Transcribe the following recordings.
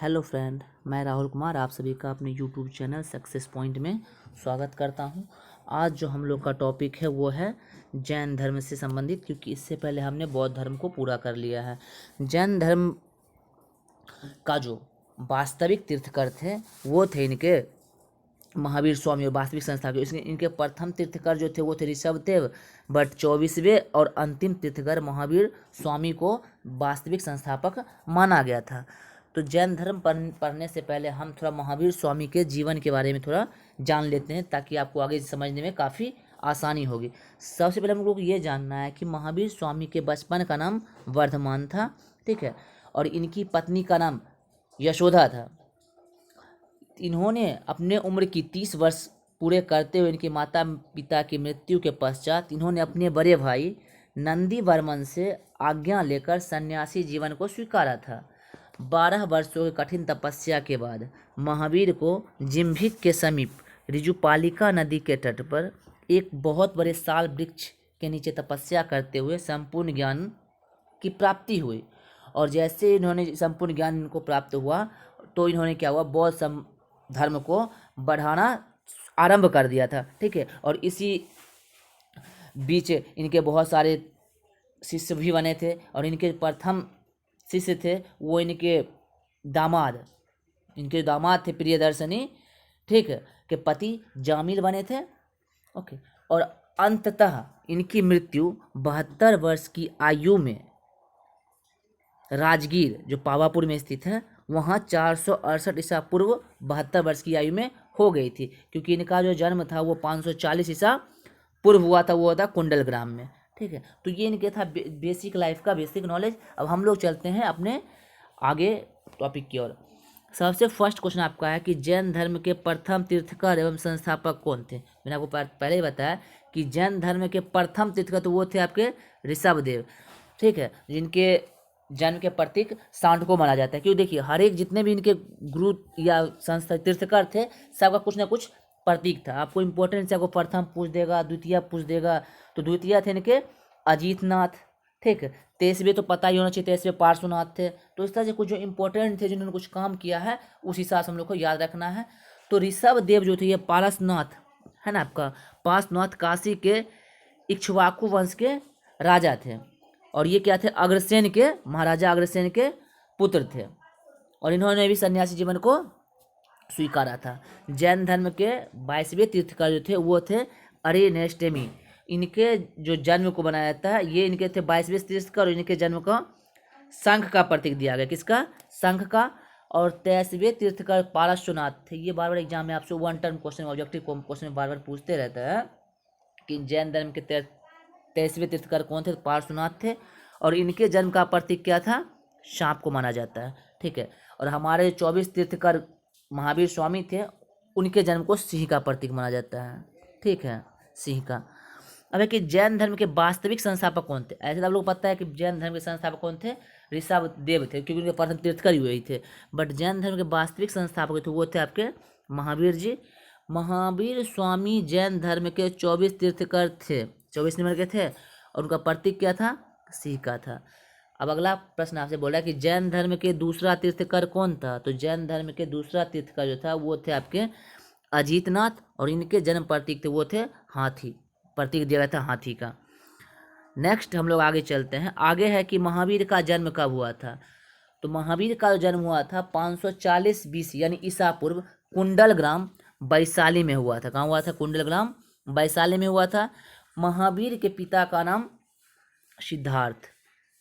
Hello friend, मैं राहुल कुमार आप सभी का अपने यूट्यूब चैनल सक्सेस पॉइंट में स्वागत करता हूं। आज जो हम लोग का टॉपिक है वो है जैन धर्म से संबंधित, क्योंकि इससे पहले हमने बौद्ध धर्म को पूरा कर लिया है। जैन धर्म का जो वास्तविक तीर्थकर थे वो थे इनके महावीर स्वामी और वास्तविक संस्था के। इसमें इनके प्रथम तीर्थकर जो थे वो थे ऋषभदेव, बट 24वें और अंतिम तीर्थकर महावीर स्वामी को वास्तविक संस्थापक माना गया था। तो जैन धर्म पढ़ने से पहले हम थोड़ा महावीर स्वामी के जीवन के बारे में थोड़ा जान लेते हैं, ताकि आपको आगे समझने में काफ़ी आसानी होगी। सबसे पहले हम लोग को ये जानना है कि महावीर स्वामी के बचपन का नाम वर्धमान था, ठीक है, और इनकी पत्नी का नाम यशोदा था। इन्होंने अपने उम्र की 30 वर्ष पूरे करते हुए इनके माता पिता की मृत्यु के पश्चात इन्होंने अपने बड़े भाई नंदी वर्मन से आज्ञा लेकर सन्यासी जीवन को स्वीकारा था। 12 वर्षों की कठिन तपस्या के बाद महावीर को जिम्भिक के समीप ऋजुपालिका नदी के तट पर एक बहुत बड़े साल वृक्ष के नीचे तपस्या करते हुए संपूर्ण ज्ञान की प्राप्ति हुई। और जैसे इन्होंने संपूर्ण ज्ञान इनको प्राप्त हुआ तो इन्होंने क्या हुआ, बौद्ध धर्म को बढ़ाना आरंभ कर दिया था, ठीक है। और इसी बीच इनके बहुत सारे शिष्य भी बने थे, और इनके प्रथम शिष्य थे वो इनके दामाद थे प्रियदर्शनी, ठीक है, के पति जामिल बने थे, ओके। और अंततः इनकी मृत्यु 72 वर्ष की आयु में राजगीर जो पावापुर में स्थित है वहाँ 468 ईसा पूर्व 72 वर्ष की आयु में हो गई थी, क्योंकि इनका जो जन्म था वो 540 ईसा पूर्व हुआ था, वो था कुंडल ग्राम में, ठीक है। तो ये इनके था बेसिक लाइफ का बेसिक नॉलेज। अब हम लोग चलते हैं अपने आगे टॉपिक की ओर। सबसे फर्स्ट क्वेश्चन आपका है कि जैन धर्म के प्रथम तीर्थकर एवं संस्थापक कौन थे। मैंने आपको पहले ही बताया कि जैन धर्म के प्रथम तीर्थकर तो वो थे आपके ऋषभदेव, ठीक है, जिनके जन्म के प्रतीक सांड को माना जाता है। क्यों, देखिए हर एक जितने भी इनके गुरु या संस्था तीर्थकर थे सबका कुछ ना कुछ प्रतीक था। आपको इंपॉर्टेंट से आपको प्रथम पूछ देगा, द्वितीय पूछ देगा। तो द्वितीय थे इनके अजीतनाथ, ठीक है। तेईसवें तो पता ही होना चाहिए, तेईसवें पार्श्वनाथ थे। तो इस तरह से कुछ जो इंपॉर्टेंट थे जिन्होंने कुछ काम किया है उस हिसाब से हम लोग को याद रखना है। तो ऋषभ देव जो थे ये पारसनाथ है ना, आपका पार्श्वनाथ काशी के इक्ष्वाकु वंश के राजा थे, और ये क्या थे, अग्रसेन के महाराजा अग्रसेन के पुत्र थे, और इन्होंने भी सन्यासी जीवन को स्वीकारा था। जैन धर्म के 22वें तीर्थकर जो थे वो थे अरिनेस्टेमी। इनके जो जन्म को बनाया जाता है ये इनके थे 22वें तीर्थकर, और इनके जन्म का शंख का प्रतीक दिया गया, किसका, शंख का। और 23वें तीर्थकर पारश्वनाथ थे। ये बार बार एग्जाम में आपसे one term question objective question में बार बार पूछते रहता है कि जैन धर्म के 23वें तीर्थकर कौन थे, पार्श्वनाथ थे, और इनके जन्म का प्रतीक क्या था, सांप को माना जाता है, ठीक है। और हमारे 24 तीर्थकर महावीर स्वामी थे, उनके जन्म को सिंह का प्रतीक माना जाता है, ठीक है, सिंह का। अब है कि जैन धर्म के वास्तविक संस्थापक कौन थे। ऐसे आप लोग पता है कि जैन धर्म के संस्थापक कौन थे, ऋषभदेव थे, क्योंकि उनके प्रथम तीर्थकर ही हुए थे। बट जैन धर्म के वास्तविक संस्थापक थे वो थे आपके महावीर जी। महावीर स्वामी जैन धर्म के 24 तीर्थकर थे, 24 नंबर के थे, और उनका प्रतीक क्या था, सिंह का था। अब अगला प्रश्न आपसे बोला कि जैन धर्म के दूसरा तीर्थकर कौन था। तो जैन धर्म के दूसरा तीर्थकर जो था वो थे आपके अजीतनाथ, और इनके जन्म प्रतीक थे वो थे हाथी, प्रतीक दिया गया था हाथी का। नेक्स्ट हम लोग आगे चलते हैं। आगे है कि महावीर का जन्म कब हुआ था। तो महावीर का जन्म हुआ था 540 BC यानी ईसा पूर्व कुंडल ग्राम वैशाली में हुआ था। कहाँ हुआ था, कुंडल ग्राम वैशाली में हुआ था। महावीर के पिता का नाम सिद्धार्थ,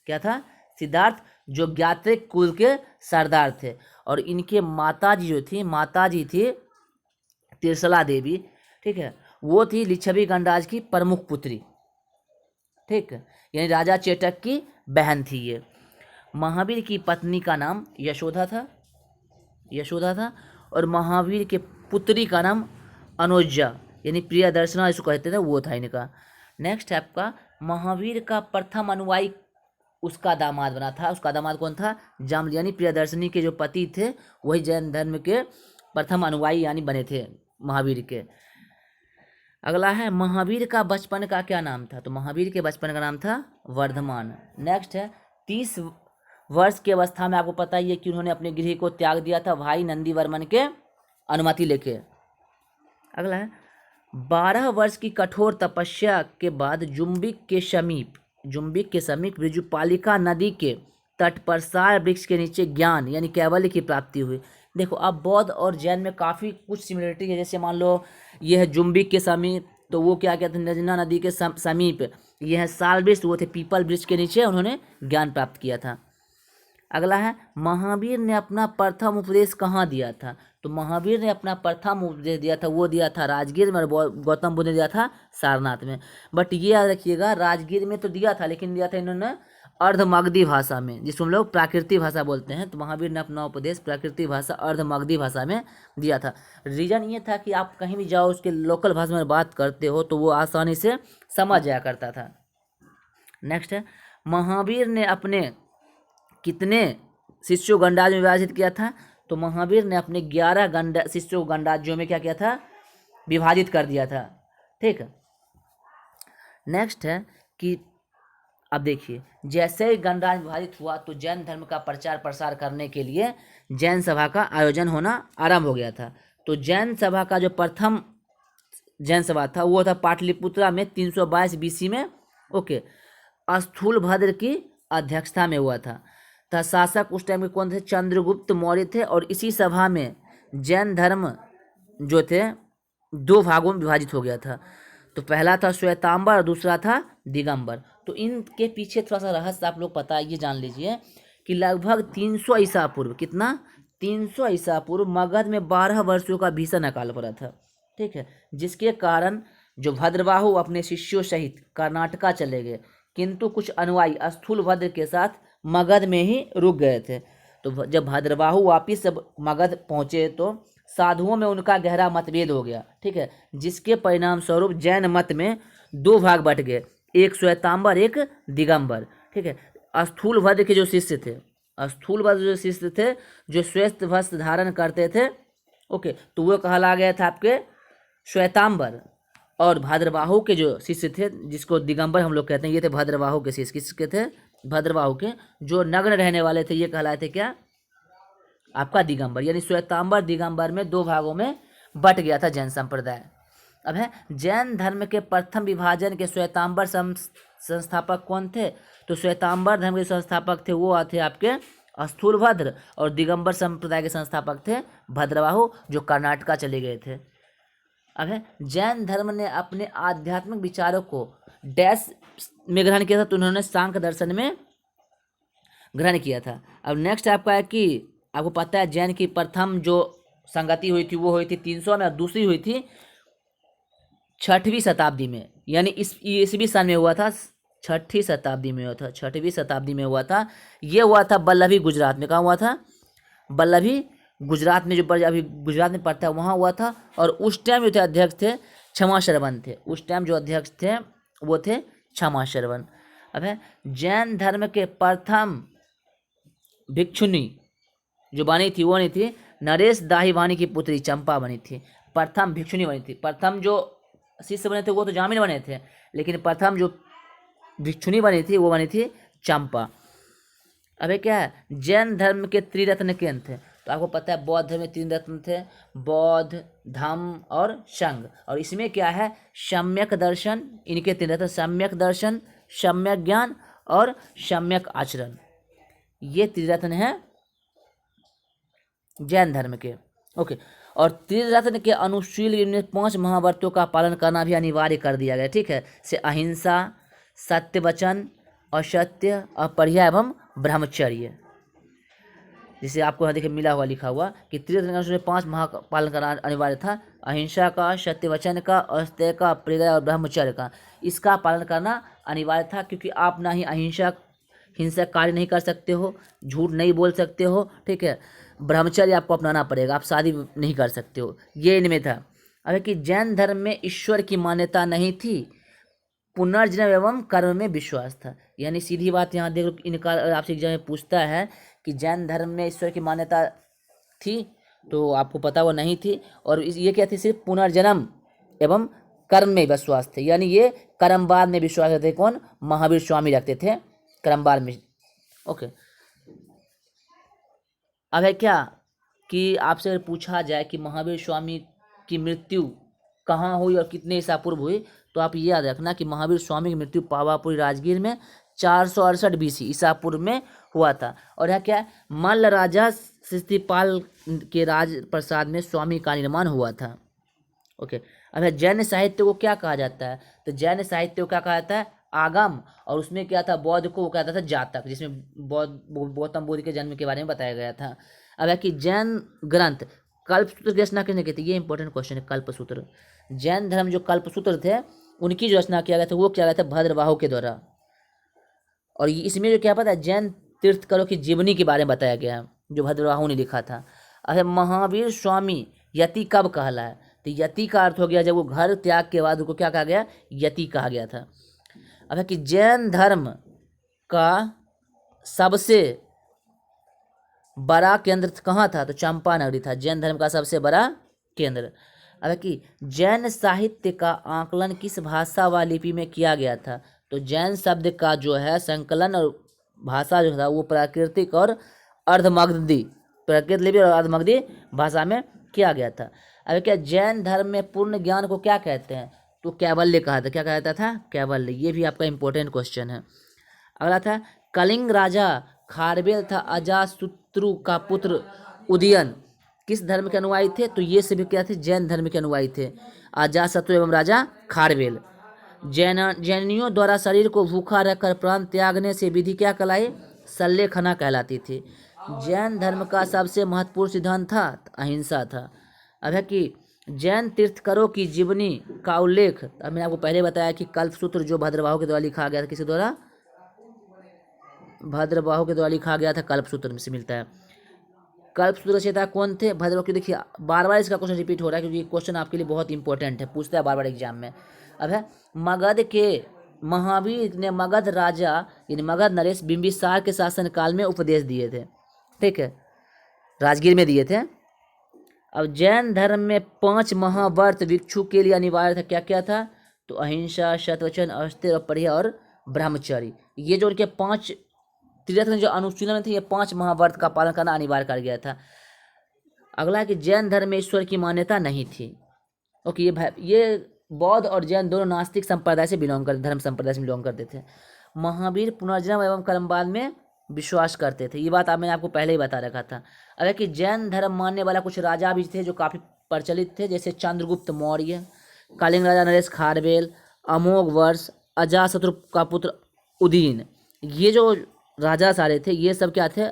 क्या था, सिद्धार्थ, जो ज्ञात्रिक कुल के सरदार थे। और इनके माताजी जो थी, माताजी थी तिरसला देवी, ठीक है, वो थी लिच्छवी गणराज की प्रमुख पुत्री, ठीक है, यानी राजा चेटक की बहन थी ये। महावीर की पत्नी का नाम यशोदा था, और महावीर के पुत्री का नाम अनुजा यानी प्रियदर्शना इसको कहते थे, वो था इनका। नेक्स्ट है आपका महावीर का प्रथम अनुयायी उसका दामाद बना था। उसका दामाद कौन था, जाम्बली, यानी प्रियदर्शनी के जो पति थे वही जैन धर्म के प्रथम अनुयायी यानी बने थे महावीर के। अगला है महावीर का बचपन का क्या नाम था। तो महावीर के बचपन का नाम था वर्धमान। नेक्स्ट है 30 वर्ष की अवस्था में आपको पता ही है कि उन्होंने अपने गृह को त्याग दिया था भाई नंदीवर्मन के अनुमति लेके। अगला है 12 वर्ष की कठोर तपस्या के बाद जुम्बिक के समीप विजुपालिका नदी के तट पर सार वृक्ष के नीचे ज्ञान यानी कैवल्य की प्राप्ति हुई। देखो अब बौद्ध और जैन में काफ़ी कुछ सिमिलरिटी है। जैसे मान लो ये है जुम्बिक के समीप, तो वो क्या कहते हैं नजना नदी के समीप। ये है साल वृक्ष, वो थे पीपल वृक्ष के नीचे उन्होंने ज्ञान प्राप्त किया था। अगला है महावीर ने अपना प्रथम उपदेश कहाँ दिया था। तो महावीर ने अपना प्रथम उपदेश दिया था, वो दिया था राजगीर में, और गौतम बुद्ध ने दिया था सारनाथ में। बट ये याद रखिएगा राजगीर में तो दिया था, लेकिन दिया था इन्होंने अर्धमगधी भाषा में, जिसको हम लोग प्राकृतिक भाषा बोलते हैं। तो महावीर ने अपना उपदेश प्राकृतिक भाषा अर्धमगधी भाषा में दिया था। रीजन ये था कि आप कहीं भी जाओ उसके लोकल भाषा में बात करते हो तो वो आसानी से समझ जाया करता था। नेक्स्ट है महावीर ने अपने कितने शिष्यों गणराज्य में विभाजित किया था। तो महावीर ने अपने 11 शिष्यों गणराज्यों में क्या किया था, विभाजित कर दिया था। ठीक है। नेक्स्ट है कि अब देखिए जैसे ही गणराज्य विभाजित हुआ तो जैन धर्म का प्रचार प्रसार करने के लिए जैन सभा का आयोजन होना आरंभ हो गया था। तो जैन सभा का जो प्रथम जैन सभा था वो था पाटलिपुत्रा में 322 BC में। ओके, स्थूलभद्र की अध्यक्षता में हुआ था। शासक उस टाइम के कौन थे, चंद्रगुप्त मौर्य थे। और इसी सभा में जैन धर्म जो थे 2 भागों में विभाजित हो गया था। तो पहला था श्वेतांबर और दूसरा था दिगंबर। तो इनके पीछे थोड़ा सा रहस्य आप लोग पता ये जान लीजिए कि लगभग 300 ईसा पूर्व, कितना 300 ईसा पूर्व मगध में 12 वर्षों का भीषण अकाल पड़ा था। ठीक है, जिसके कारण जो भद्रबाहु अपने शिष्यों सहित कर्नाटका चले गए, किंतु कुछ अनुयायी स्थूलभद्र के साथ मगध में ही रुक गए थे। तो जब भद्रबाहु वापिस जब मगध पहुँचे तो साधुओं में उनका गहरा मतभेद हो गया। ठीक है, जिसके परिणाम स्वरूप जैन मत में 2 भाग बट गए, एक श्वेतांबर एक दिगंबर। ठीक है, स्थूलभद्र के जो शिष्य थे, जो श्वेत वस्त्र धारण करते थे, ओके, तो वो कहला गया था आपके श्वेतांबर। और भद्रबाहु के जो शिष्य थे जिसको दिगंबर हम लोग कहते हैं, ये थे भद्रबाहु के शिष्य। किसके थे, भद्रबाहु के। जो नग्न रहने वाले थे ये कहलाए थे क्या, आपका दिगंबर। यानी श्वेतांबर दिगंबर में 2 भागों में बट गया था जैन संप्रदाय। अब है जैन धर्म के प्रथम विभाजन के श्वेतांबर संस्थापक कौन थे। तो श्वेतांबर धर्म के संस्थापक थे वो थे आपके स्थूलभद्र, और दिगंबर संप्रदाय के संस्थापक थे भद्रबाहु, जो कर्नाटका चले गए थे। अब है जैन धर्म ने अपने आध्यात्मिक विचारों को डैश में ग्रहण किया था। तो उन्होंने सांख्य दर्शन में ग्रहण किया था। अब नेक्स्ट आपका है कि आपको पता है जैन की प्रथम जो संगति हुई थी वो हुई थी 300 में, और दूसरी हुई थी 6वीं शताब्दी में, यानी इस ईस्वी सन में हुआ था। 6वीं शताब्दी में हुआ था, 6वीं शताब्दी में हुआ था। ये हुआ था बल्लभी गुजरात में। कहाँ हुआ था, बल्लभी गुजरात में, जो अभी गुजरात में पड़ता है वहाँ हुआ था। और उस टाइम जो थे अध्यक्ष थे क्षमाश्रवण थे। उस टाइम जो अध्यक्ष थे वो थे क्षमाश्रवण। अब है जैन धर्म के प्रथम भिक्षुनी जो बनी थी वो नहीं थी नरेश दाहीवानी की पुत्री चंपा बनी थी, प्रथम भिक्षुनी बनी थी। प्रथम जो शिष्य बने थे वो तो जामिन बने थे, लेकिन प्रथम जो भिक्षुनी बनी थी वो बनी थी चंपा। अबे क्या है जैन धर्म के त्रिरत्न केन थे। तो आपको पता है बौद्ध धर्म में 3 रत्न थे, बौद्ध, धम्म और संघ। और इसमें क्या है सम्यक दर्शन, इनके 3 रत्न सम्यक दर्शन, सम्यक ज्ञान और सम्यक आचरण, ये त्रिरत्न है जैन धर्म के। ओके, और त्रिरत्न के अनुशील में 5 महाव्रतों का पालन करना भी अनिवार्य कर दिया गया। ठीक है, से अहिंसा, सत्य वचन, असत्य, अपर्याय एवं ब्रह्मचर्य। जिसे आपको यहाँ देखिए मिला हुआ लिखा हुआ कि त्रिरत्न के अनुसार 5 महा पालन करना अनिवार्य था। अहिंसा का, सत्य वचन का, असत्य का, अपर्याय और ब्रह्मचर्य का, इसका पालन करना अनिवार्य था। क्योंकि आप ना ही हिंसक कार्य नहीं कर सकते हो, झूठ नहीं बोल सकते हो। ठीक है, ब्रह्मचर्य आपको अपनाना पड़ेगा, आप शादी नहीं कर सकते हो, ये इनमें था। अब कि जैन धर्म में ईश्वर की मान्यता नहीं थी, पुनर्जन्म एवं कर्म में विश्वास था। यानी सीधी बात यहाँ देखो, इनका आपसे एग्जाम में पूछता है कि जैन धर्म में ईश्वर की मान्यता थी, तो आपको पता वो नहीं थी। और ये क्या थी, सिर्फ पुनर्जन्म एवं कर्म में विश्वास थे। यानी ये कर्मवाद में विश्वास रखते, कौन, महावीर स्वामी रखते थे कर्मवाद में। ओके, अब है क्या कि आपसे अगर पूछा जाए कि महावीर स्वामी की मृत्यु कहाँ हुई और कितने ईसा पूर्व हुई, तो आप ये याद रखना कि महावीर स्वामी की मृत्यु पावापुरी राजगीर में 468 BC ईसा पूर्व में हुआ था। और यह क्या है, मल्ल राजा शिशुपाल के राज प्रसाद में स्वामी का निर्माण हुआ था। ओके, अब है जैन साहित्य को क्या कहा जाता है, तो जैन साहित्य को क्या कहा जाता है, आगम। और उसमें क्या था, बौद्ध को वो कहता था जातक, जिसमें गौतम बुद्ध के जन्म के बारे में बताया गया था। अब है कि जैन ग्रंथ कल्पसूत्र की रचना किसने की थी, ये इंपॉर्टेंट क्वेश्चन है। कल्पसूत्र, जैन धर्म जो कल्पसूत्र थे उनकी जो रचना किया गया था वो किया गया था भद्रबाहु के द्वारा। और इसमें जो क्या पता है, जैन तीर्थंकरों की जीवनी के बारे में बताया गया है जो भद्रबाहु ने लिखा था। अरे महावीर स्वामी यति कब कहला है, तो यति का अर्थ हो गया जब वो घर त्याग के बाद उनको क्या कहा गया, यति कहा गया था। अब है कि जैन धर्म का सबसे बड़ा केंद्र कहाँ था, तो चंपा नगरी था जैन धर्म का सबसे बड़ा केंद्र। अब है कि जैन साहित्य का आकलन किस भाषा व लिपि में किया गया था, तो जैन शब्द का जो है संकलन और भाषा जो था वो प्राकृतिक और अर्धमगधी, प्राकृत लिपि और अर्धमगधी भाषा में किया गया था। अब क्या जैन धर्म में पूर्ण ज्ञान को क्या कहते हैं, तो कैवल्य कहा था। क्या कहता था, कैवल्य। ये भी आपका इंपॉर्टेंट क्वेश्चन है। अगला था कलिंग राजा खारवेल था अजातशत्रु का पुत्र उदयन किस धर्म के अनुयायी थे, तो ये सभी क्या थे, जैन धर्म के अनुयायी थे, अजातशत्रु एवं राजा खारवेल। जैनियों द्वारा शरीर को भूखा रखकर प्राण त्यागने से विधि क्या कहलाई, शल्यखना कहलाती थी। जैन धर्म का सबसे महत्वपूर्ण सिद्धांत था अहिंसा था। अब है कि जैन तीर्थंकरों की जीवनी का उल्लेख, अब मैंने आपको पहले बताया कि कल्पसूत्र जो भद्रबाहु के द्वारा लिखा गया था, किसके द्वारा, भद्रबाहु के द्वारा लिखा गया था, कल्पसूत्र में से मिलता है। कल्पसूत्र रचयिता कौन थे, भद्रबाहु के। देखिए बार बार इसका क्वेश्चन रिपीट हो रहा है क्योंकि क्वेश्चन आपके लिए बहुत इंपॉर्टेंट है, पूछता है बार बार एग्जाम में। अब है मगध के महावीर ने मगध राजा यानी मगध नरेश बिंबिसार के शासनकाल में उपदेश दिए थे, ठीक है, राजगीर में दिए थे। अब जैन धर्म में 5 महाव्रत भिक्षु के लिए अनिवार्य था, क्या क्या था, तो अहिंसा, सत्यवचन, अस्थिर, परिया और ब्रह्मचर्य। ये जो उनके 5 तीर्थ जो अनुशीलन थे, ये 5 महाव्रत का पालन करना अनिवार्य कर गया था। अगला है कि जैन धर्म में ईश्वर की मान्यता नहीं थी। ओके, ये बौद्ध और जैन दोनों नास्तिक संप्रदाय से बिलोंग करते, धर्म संप्रदाय से बिलोंग करते थे। महावीर पुनर्जन्म एवं कर्मवाद में विश्वास करते थे, ये बात मैंने आपको पहले ही बता रखा था। अगर कि जैन धर्म मानने वाला कुछ राजा भी थे जो काफ़ी प्रचलित थे, जैसे चंद्रगुप्त मौर्य, कलिंग राजा नरेश खारवेल, अमोघ वर्ष, अजातशत्रु का पुत्र उदयन। ये जो राजा सारे थे ये सब क्या थे,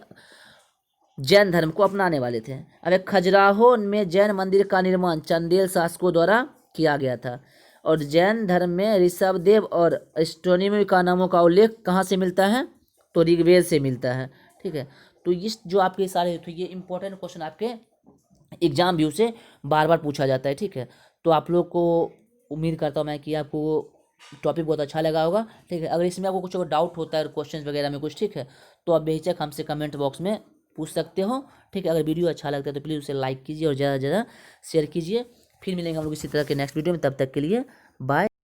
जैन धर्म को अपनाने वाले थे। अरे खजुराहो में जैन मंदिर का निर्माण चंदेल शासकों द्वारा किया गया था। और जैन धर्म में ऋषभदेव और एस्ट्रोनॉमी का नामों का उल्लेख कहाँ से मिलता है, तो ऋग्वेद से मिलता है, ठीक है। तो इस जो आपके सारे तो ये इंपॉर्टेंट क्वेश्चन आपके एग्जाम व्यू से बार बार पूछा जाता है, ठीक है। तो आप लोग को उम्मीद करता हूँ मैं कि आपको टॉपिक बहुत अच्छा लगा होगा, ठीक है। अगर इसमें आपको कुछ डाउट होता है क्वेश्चन वगैरह में कुछ, ठीक है, तो आप बेहिचक हमसे कमेंट बॉक्स में पूछ सकते हो, ठीक है। अगर वीडियो अच्छा लगता है तो प्लीज़ उसे लाइक कीजिए और ज़्यादा से ज़्यादा शेयर कीजिए। फिर मिलेंगे हम लोग इसी तरह के नेक्स्ट वीडियो में, तब तक के लिए बाय।